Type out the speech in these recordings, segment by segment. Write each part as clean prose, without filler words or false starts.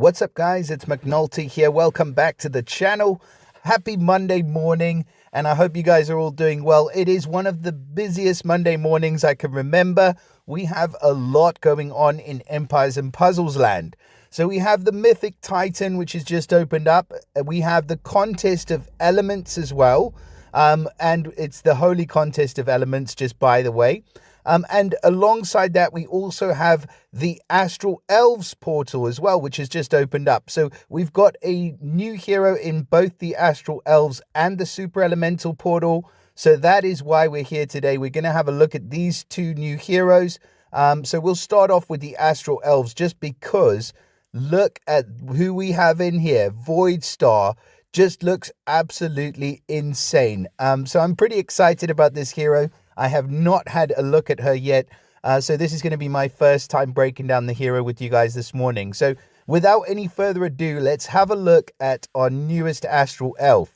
What's up, guys? It's McNulty here. Welcome back to the channel. Happy Monday morning, and I hope you guys are all doing well. It is one of the busiest Monday mornings I can remember. We have a lot going on in Empires and Puzzles land. So we have the Mythic Titan, which has just opened up. We have the Contest of Elements as well. And it's the Holy Contest of Elements, just by the way. And alongside that, we also have the Astral Elves portal as well, which has just opened up. So we've got a new hero in both the Astral Elves and the Super Elemental portal. So that is why we're here today. We're going to have a look at these two new heroes. So we'll start off with the Astral Elves just because look at who we have in here. Voidstar just looks absolutely insane. So I'm pretty excited about this hero. I have not had a look at her yet, so this is going to be my first time breaking down the hero with you guys this morning. So without any further ado, let's have a look at our newest Astral Elf.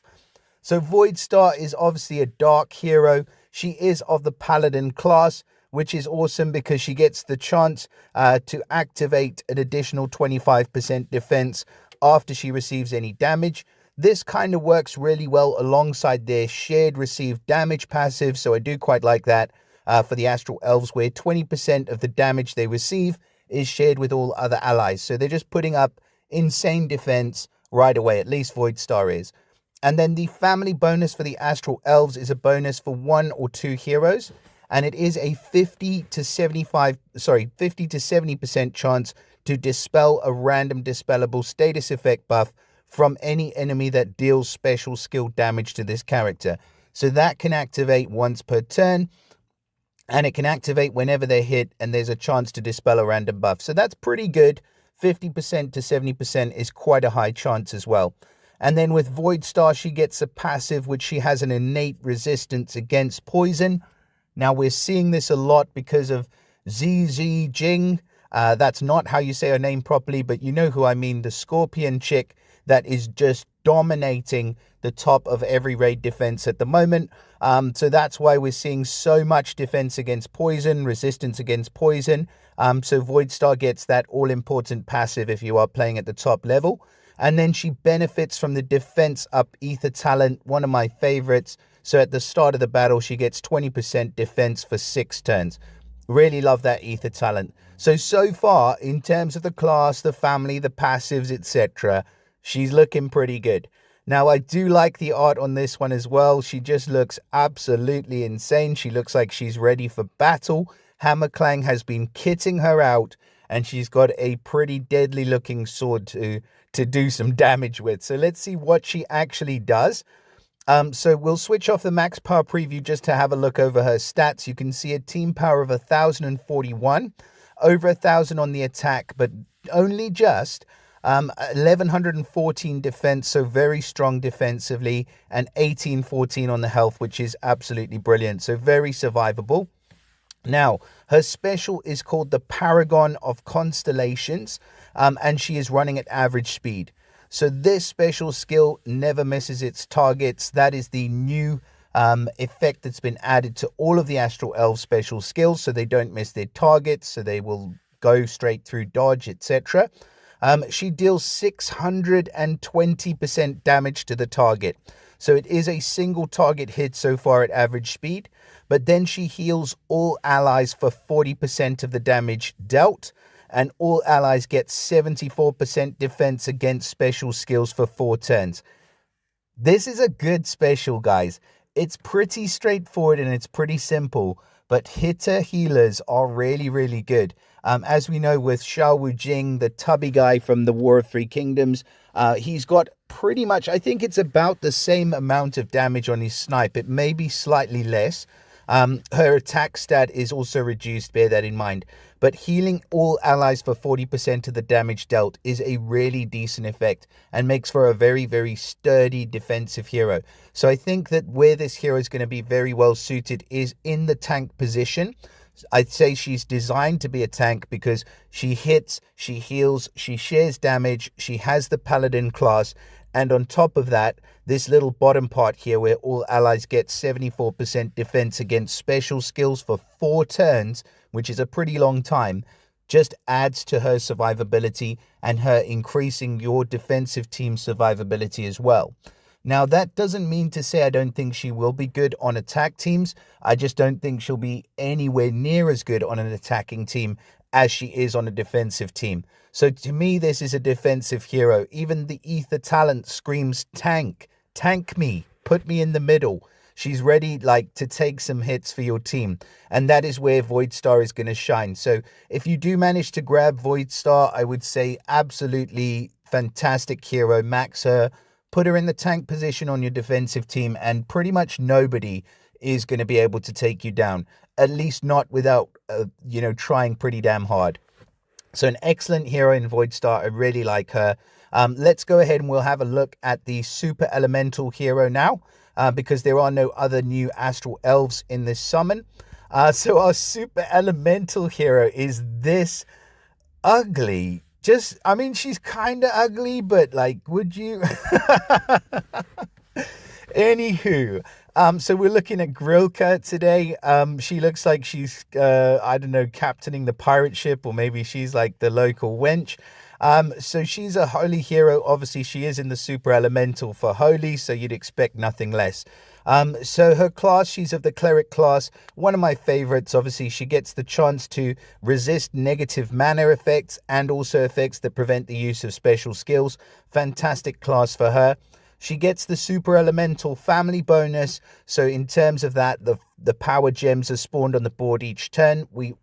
So Voidstar is obviously a dark hero. She is of the Paladin class, which is awesome because she gets the chance to activate an additional 25% defense after she receives any damage. This kind of works really well alongside their shared received damage passive, so I do quite like that for the Astral Elves, where 20% of the damage they receive is shared with all other allies. So they're just putting up insane defense right away, at least Voidstar is. And then the family bonus for the Astral Elves is a bonus for 1 or 2 heroes, and it is a 50 to 70% chance to dispel a random dispellable status effect buff from any enemy that deals special skill damage to this character. So that can activate once per turn, and it can activate whenever they're hit, and there's a chance to dispel a random buff. So that's pretty good. 50% to 70% is quite a high chance as well. And then with Voidstar, she gets a passive, which she has an innate resistance against poison. Now we're seeing this a lot because of ZZ Jing. That's not how you say her name properly, but you know who I mean, the Scorpion chick that is just dominating the top of every raid defense at the moment. So that's why we're seeing so much defense against poison, resistance against poison. So Voidstar gets that all-important passive if you are playing at the top level. And then she benefits from the defense up ether talent, one of my favorites. So at the start of the battle, she gets 20% defense for 6 turns. Really love that ether talent. So far, in terms of the class, the family, the passives, etc., she's looking pretty good. Now, I do like the art on this one as well. She just looks absolutely insane. She looks like she's ready for battle. Hammerclang has been kitting her out, and she's got a pretty deadly looking sword to do some damage with. So let's see what she actually does. So we'll switch off the max power preview just to have a look over her stats. You can see a team power of 1,041, over 1,000 on the attack, but only just 1,114 defense, so very strong defensively, and 1,814 on the health, which is absolutely brilliant. So very survivable. Now, her special is called the Paragon of Constellations, and she is running at average speed. So this special skill never misses its targets. That is the new effect that's been added to all of the Astral Elf special skills, so they don't miss their targets, so they will go straight through dodge, etc. She deals 620% damage to the target. So it is a single target hit so far at average speed, but then she heals all allies for 40% of the damage dealt, and all allies get 74% defense against special skills for 4 turns. This is a good special, guys. It's pretty straightforward and it's pretty simple, but hitter healers are really, really good. As we know with Xiao Jing, the tubby guy from the War of Three Kingdoms, he's got pretty much, I think it's about the same amount of damage on his snipe. It may be slightly less. Her attack stat is also reduced, bear that in mind. But healing all allies for 40% of the damage dealt is a really decent effect and makes for a very, very sturdy defensive hero. So I think that where this hero is going to be very well suited is in the tank position. I'd say she's designed to be a tank because she hits, she heals, she shares damage, she has the Paladin class, and on top of that, this little bottom part here where all allies get 74% defense against special skills for 4 turns, which is a pretty long time. just adds to her survivability and her increasing your defensive team's survivability as well. Now, that doesn't mean to say I don't think she will be good on attack teams. I just don't think she'll be anywhere near as good on an attacking team as she is on a defensive team. So to me, this is a defensive hero. Even the ether talent screams tank. Tank me. Put me in the middle. She's ready to take some hits for your team. And that is where Voidstar is going to shine. So if you do manage to grab Voidstar, I would say absolutely fantastic hero. Max her. Put her in the tank position on your defensive team, and pretty much nobody is going to be able to take you down, at least not without, trying pretty damn hard. So an excellent hero in Voidstar. I really like her. Let's go ahead and we'll have a look at the Super Elemental hero now, because there are no other new Astral Elves in this summon. So our Super Elemental hero is this ugly. She's kind of ugly, but would you? Anywho, so we're looking at Grilka today. She looks like she's, captaining the pirate ship, or maybe she's like the local wench. So she's a holy hero. Obviously, she is in the Super Elemental for holy, so you'd expect nothing less. So her class, she's of the cleric class, one of my favorites. Obviously, she gets the chance to resist negative mana effects and also effects that prevent the use of special skills. Fantastic class for her. She gets the Super Elemental family bonus. So in terms of that, the power gems are spawned on the board each turn. We've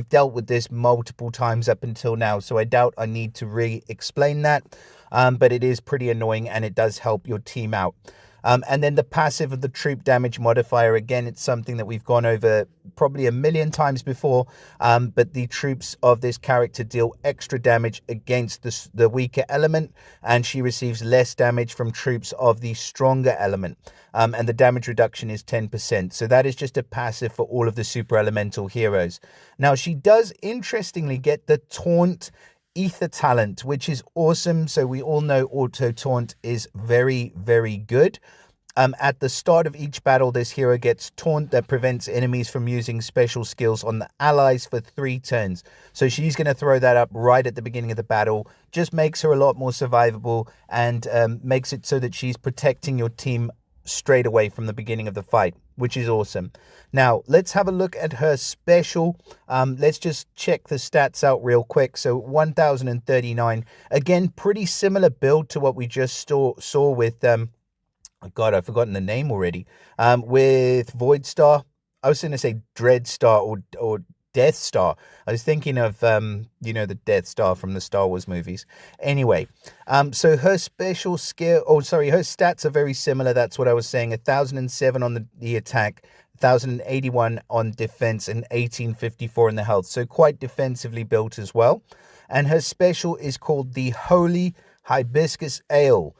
dealt with this multiple times up until now, so I doubt I need to re-explain that. But it is pretty annoying, and it does help your team out. And then the passive of the troop damage modifier, again, it's something that we've gone over probably a million times before, but the troops of this character deal extra damage against the weaker element, and she receives less damage from troops of the stronger element, and the damage reduction is 10%. So that is just a passive for all of the Super Elemental heroes. Now, she does, interestingly, get the Taunt ether talent, which is awesome. So we all know auto taunt is very, very good. At the start of each battle, this hero gets taunt that prevents enemies from using special skills on the allies for 3 turns. So she's going to throw that up right at the beginning of the battle. Just makes her a lot more survivable, and makes it so that she's protecting your team straight away from the beginning of the fight, which is awesome. Now, let's have a look at her special. Let's just check the stats out real quick. So 1039. Again, pretty similar build to what we just saw with, oh God, I've forgotten the name already. With Voidstar. I was going to say Dreadstar or Death Star. I was thinking of, the Death Star from the Star Wars movies. Anyway, so her special skill, her stats are very similar. That's what I was saying. 1007 on the attack, 1081 on defense, and 1854 in the health. So quite defensively built as well. And her special is called the Holy Hibiscus Ale.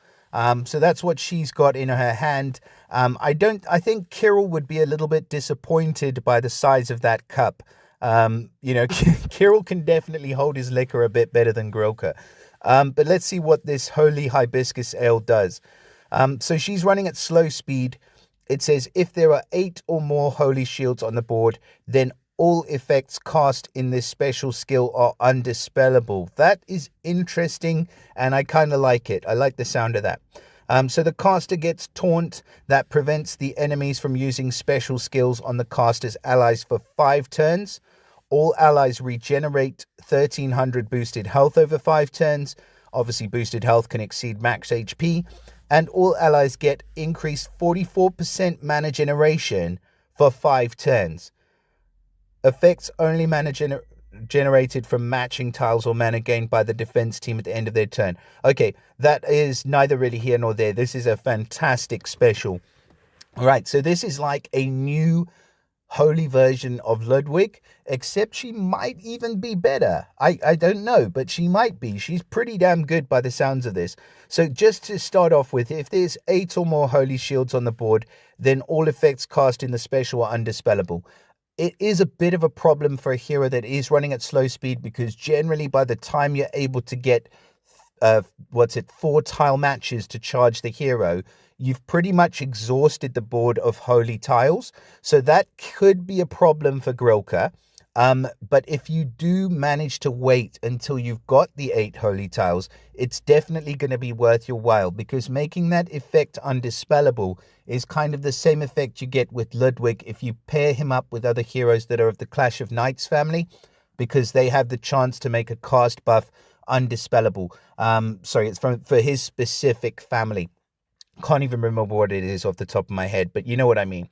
So that's what she's got in her hand. I think Kirill would be a little bit disappointed by the size of that cup. Kirill can definitely hold his liquor a bit better than Grilka. But let's see what this Holy Hibiscus Ale does. So she's running at slow speed. It says if there are 8 or more holy shields on the board, then all effects cast in this special skill are undispellable. That is interesting, and I kind of like it. I like the sound of that. So the caster gets taunt that prevents the enemies from using special skills on the caster's allies for 5 turns. All allies regenerate 1300 boosted health over 5 turns. Obviously, boosted health can exceed max HP. And all allies get increased 44% mana generation for 5 turns. Affects only mana generated from matching tiles or mana gained by the defense team at the end of their turn. Okay, that is neither really here nor there. This is a fantastic special. All right, so this is like a new holy version of Ludwig, except she might even be better. I don't know, but she might be. She's pretty damn good by the sounds of this. So just to start off with, if there's 8 or more holy shields on the board, then all effects cast in the special are undispellable. It is a bit of a problem for a hero that is running at slow speed, because generally by the time you're able to get 4 tile matches to charge the hero, you've pretty much exhausted the board of holy tiles. So that could be a problem for Grilka. But if you do manage to wait until you've got the 8 holy tiles, it's definitely going to be worth your while, because making that effect undispellable is kind of the same effect you get with Ludwig if you pair him up with other heroes that are of the Clash of Knights family, because they have the chance to make a cast buff undispellable. Sorry, it's for his specific family. Can't even remember what it is off the top of my head, but you know what I mean.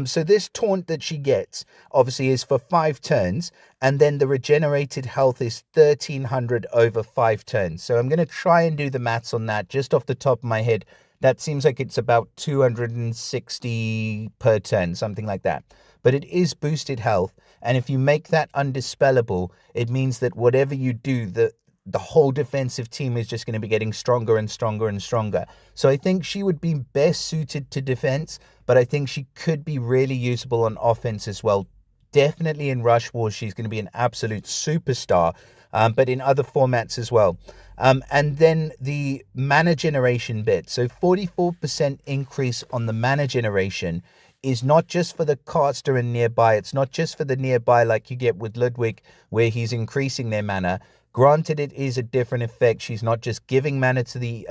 So this taunt that she gets obviously is for 5 turns, and then the regenerated health is 1300 over 5 turns. So I'm going to try and do the maths on that just off the top of my head. That seems like it's about 260 per turn, something like that. But it is boosted health, and if you make that undispellable, it means that whatever you do, the whole defensive team is just going to be getting stronger and stronger and stronger. So I think she would be best suited to defense, but I think she could be really usable on offense as well. Definitely in Rush Wars, she's going to be an absolute superstar, but in other formats as well. And then the mana generation bit. So 44% increase on the mana generation is not just for the caster and nearby. It's not just for the nearby like you get with Ludwig, where he's increasing their mana. Granted, it is a different effect. She's not just giving mana to the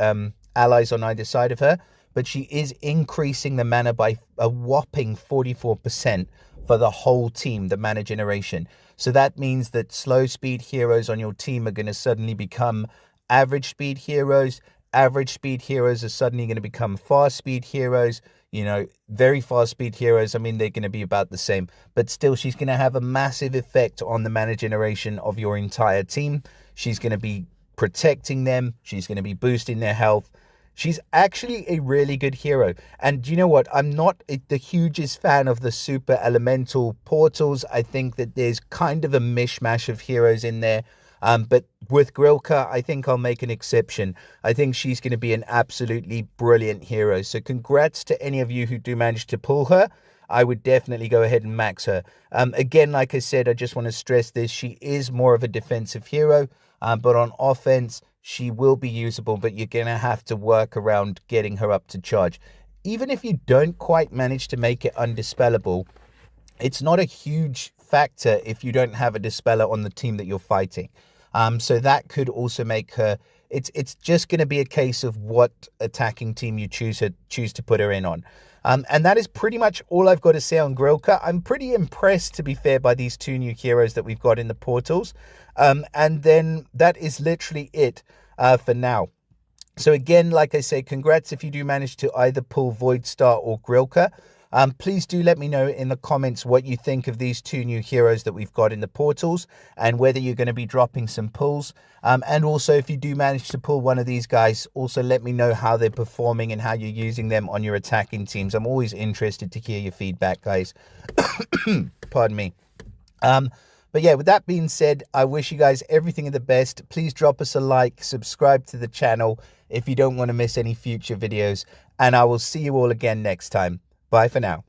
allies on either side of her, but she is increasing the mana by a whopping 44% for the whole team, the mana generation. So that means that slow speed heroes on your team are going to suddenly become average speed heroes. Average speed heroes are suddenly going to become fast speed heroes. You know, very fast speed heroes, I mean, they're going to be about the same, but still she's going to have a massive effect on the mana generation of your entire team. She's going to be protecting them. She's going to be boosting their health. She's actually a really good hero. And you know what? I'm not the hugest fan of the super elemental portals. I think that there's kind of a mishmash of heroes in there. But with Grilka, I think I'll make an exception. I think she's going to be an absolutely brilliant hero. So congrats to any of you who do manage to pull her. I would definitely go ahead and max her. Again, like I said, I just want to stress this. She is more of a defensive hero, but on offense, she will be usable, but you're going to have to work around getting her up to charge. Even if you don't quite manage to make it undispellable, it's not a huge factor if you don't have a dispeller on the team that you're fighting. So that could also make her, it's just going to be a case of what attacking team you choose to put her in on. And that is pretty much all I've got to say on Grilka. I'm pretty impressed, to be fair, by these 2 new heroes that we've got in the portals. And then that is literally it for now. So again, like I say, congrats if you do manage to either pull Voidstar or Grilka. Please do let me know in the comments what you think of these 2 new heroes that we've got in the portals, and whether you're going to be dropping some pulls. And also, if you do manage to pull one of these guys, also let me know how they're performing and how you're using them on your attacking teams. I'm always interested to hear your feedback, guys. Pardon me. But yeah, with that being said, I wish you guys everything of the best. Please drop us a like, subscribe to the channel if you don't want to miss any future videos, and I will see you all again next time. Bye for now.